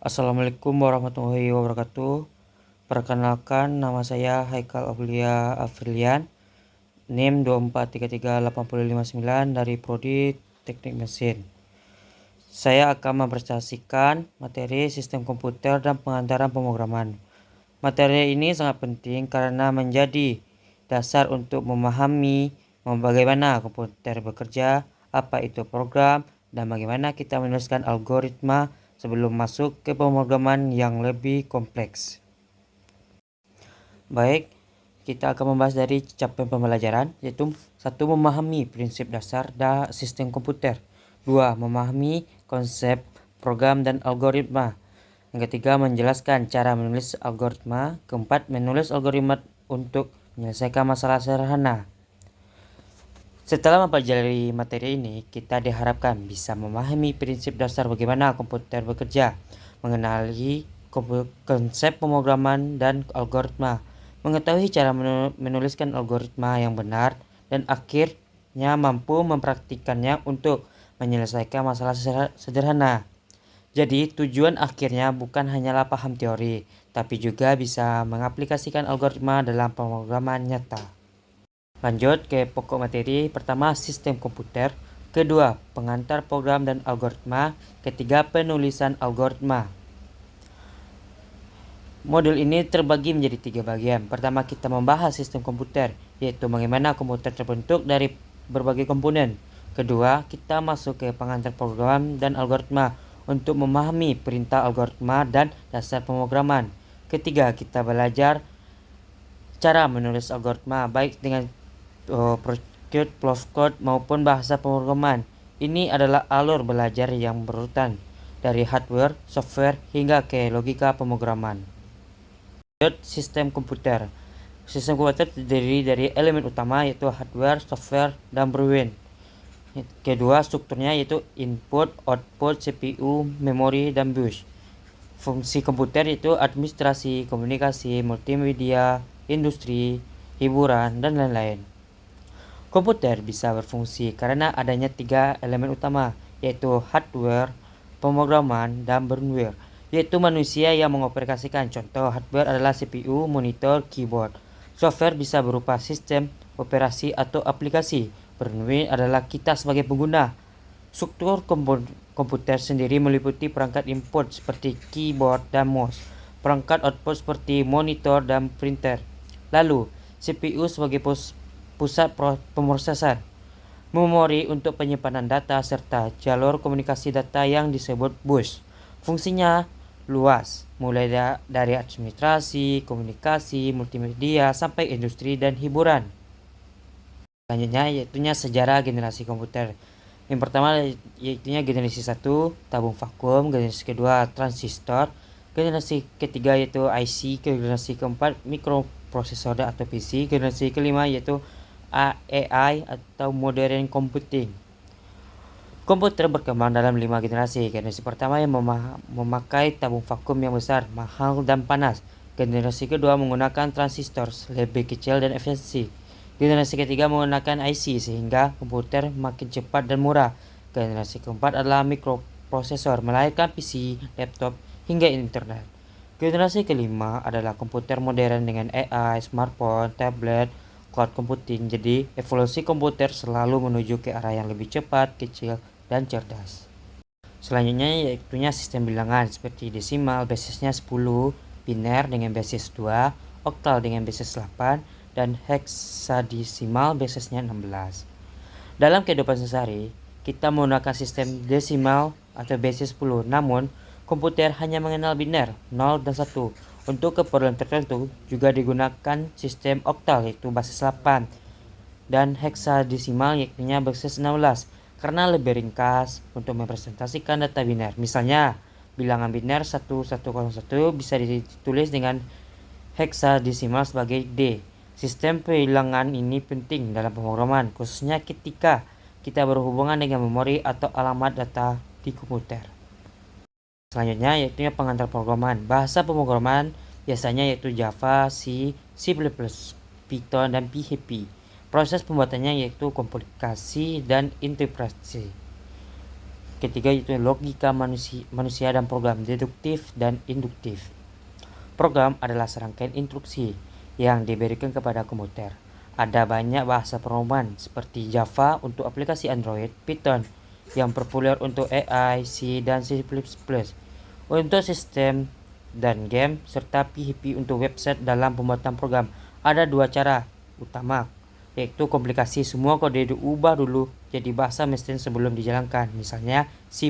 Assalamualaikum warahmatullahi wabarakatuh. Perkenalkan, nama saya Haikal Aulia Afrilian, NIM 2433859 dari Prodi Teknik Mesin. Saya akan mempresentasikan materi sistem komputer dan pengantaran pemrograman. Materi ini sangat penting karena menjadi dasar untuk memahami bagaimana komputer bekerja, apa itu program, dan bagaimana kita menuliskan algoritma sebelum masuk ke pemrograman yang lebih kompleks. Baik, kita akan membahas dari capaian pembelajaran, yaitu 1. Memahami prinsip dasar sistem komputer. 2. Memahami konsep program dan algoritma. Yang ketiga, menjelaskan cara menulis algoritma. Keempat, menulis algoritma untuk menyelesaikan masalah sederhana. Setelah mempelajari materi ini, kita diharapkan bisa memahami prinsip dasar bagaimana komputer bekerja, mengenali konsep pemrograman dan algoritma, mengetahui cara menuliskan algoritma yang benar, dan akhirnya mampu mempraktikkannya untuk menyelesaikan masalah sederhana. Jadi tujuan akhirnya bukan hanyalah paham teori, tapi juga bisa mengaplikasikan algoritma dalam pemrograman nyata. Lanjut ke pokok materi. Pertama, sistem komputer. Kedua, pengantar program dan algoritma. Ketiga, penulisan algoritma. Modul ini terbagi menjadi 3 bagian. Pertama, kita membahas sistem komputer, yaitu bagaimana komputer terbentuk dari berbagai komponen. Kedua, kita masuk ke pengantar program dan algoritma untuk memahami perintah algoritma dan dasar pemrograman. Ketiga, kita belajar cara menulis algoritma baik dengan Procode, Flowcode maupun bahasa pemrograman. Ini adalah alur belajar yang berurutan dari hardware, software, hingga ke logika pemrograman. Sistem komputer. Sistem komputer terdiri dari elemen utama yaitu hardware, software, dan berwenang. Kedua, strukturnya yaitu input, output, CPU, memori, dan bus. Fungsi komputer yaitu administrasi, komunikasi, multimedia, industri, hiburan, dan lain-lain. Komputer bisa berfungsi karena adanya 3 elemen utama, yaitu hardware, pemrograman, dan firmware, yaitu manusia yang mengoperasikan. Contoh hardware adalah CPU, monitor, keyboard. Software bisa berupa sistem operasi atau aplikasi. Firmware adalah kita sebagai pengguna. Struktur komputer sendiri meliputi perangkat input seperti keyboard dan mouse, perangkat output seperti monitor dan printer. Lalu, CPU sebagai pusat pemrosesan, memori untuk penyimpanan data, serta jalur komunikasi data yang disebut bus. Fungsinya luas, mulai dari administrasi, komunikasi, multimedia, sampai industri dan hiburan. Selanjutnya yaitunya sejarah generasi komputer. Yang pertama yaitunya generasi 1 tabung vakum, generasi kedua transistor, generasi ketiga yaitu IC, generasi keempat mikroprosesor atau PC, generasi kelima yaitu AI atau modern computing. Komputer berkembang dalam 5 generasi. Generasi pertama yang memakai tabung vakum yang besar, mahal, dan panas. Generasi kedua menggunakan transistor lebih kecil dan efisien. Generasi ketiga menggunakan IC sehingga komputer makin cepat dan murah. Generasi keempat adalah mikroprosesor, melahirkan PC, laptop, hingga internet. Generasi kelima adalah komputer modern dengan AI, smartphone, tablet, cloud computing. Jadi evolusi komputer selalu menuju ke arah yang lebih cepat, kecil, dan cerdas. Selanjutnya yaitunya sistem bilangan seperti desimal basisnya 10, biner dengan basis 2, oktal dengan basis 8, dan heksadesimal basisnya 16. Dalam kehidupan sehari-hari, kita menggunakan sistem desimal atau basis 10, namun komputer hanya mengenal biner 0 dan 1. Untuk keperluan tertentu juga digunakan sistem oktal yaitu basis 8 dan heksadesimal yaitu basis 16 karena lebih ringkas untuk mempresentasikan data biner. Misalnya, bilangan biner 1101 bisa ditulis dengan heksadesimal sebagai D. Sistem bilangan ini penting dalam pemrograman, khususnya ketika kita berhubungan dengan memori atau alamat data di komputer. Selanjutnya yaitu pengantar pemrograman. Bahasa pemrograman biasanya yaitu Java, C, C++, Python, dan PHP. Proses pembuatannya yaitu kompilasi dan interpretasi. ketiga yaitu logika manusia dan program, deduktif dan induktif. Program adalah serangkaian instruksi yang diberikan kepada komputer. Ada banyak bahasa pemrograman seperti Java untuk aplikasi Android, Python yang populer untuk AI, C dan C++ untuk sistem dan game, serta PHP untuk website. Dalam pembuatan program ada dua cara utama, yaitu komplikasi. Semua kode diubah dulu jadi bahasa mesin sebelum dijalankan, misalnya C++,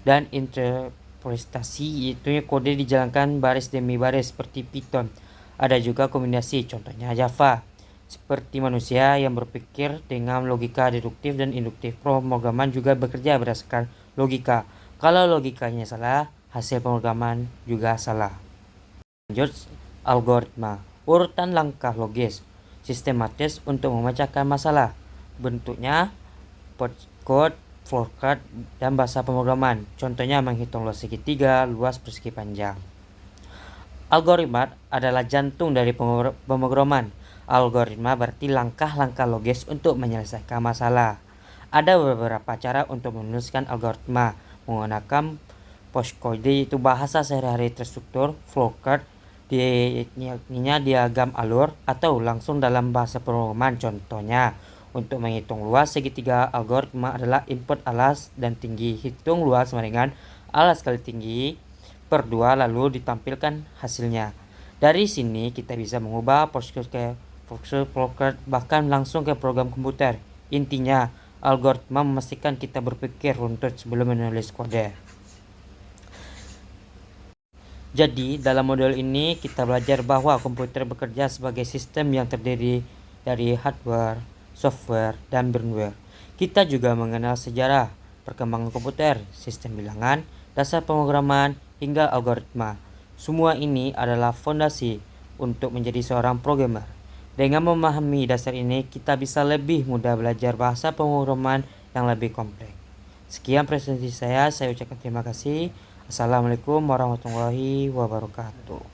dan interpretasi, yaitu kode dijalankan baris demi baris seperti Python. Ada juga kombinasi, contohnya Java. Seperti manusia yang berpikir dengan logika deduktif dan induktif, pemrograman juga bekerja berdasarkan logika. Kalau logikanya salah, hasil pemrograman juga salah. Lanjut, algoritma, urutan langkah logis sistematis untuk memecahkan masalah. Bentuknya code, flowchart, dan bahasa pemrograman. Contohnya menghitung luas segitiga, luas persegi panjang. Algoritma adalah jantung dari pemrograman. Algoritma berarti langkah-langkah logis untuk menyelesaikan masalah. Ada beberapa cara untuk menuliskan algoritma menggunakan postcode, yaitu bahasa sehari-hari terstruktur, flowchart, diagram alur, atau langsung dalam bahasa pemrograman. Contohnya, untuk menghitung luas segitiga, algoritma adalah input alas dan tinggi, hitung luas sama dengan alas kali tinggi per 2, lalu ditampilkan hasilnya. Dari sini kita bisa mengubah postcode ke flowchart, bahkan langsung ke program komputer. Intinya, algoritma memastikan kita berpikir runtut sebelum menulis kode. Jadi, dalam modul ini kita belajar bahwa komputer bekerja sebagai sistem yang terdiri dari hardware, software, dan firmware. Kita juga mengenal sejarah, perkembangan komputer, sistem bilangan, dasar pemrograman, hingga algoritma. Semua ini adalah fondasi untuk menjadi seorang programmer. Dengan memahami dasar ini, kita bisa lebih mudah belajar bahasa pemrograman yang lebih kompleks. Sekian presentasi saya ucapkan terima kasih. Assalamualaikum warahmatullahi wabarakatuh.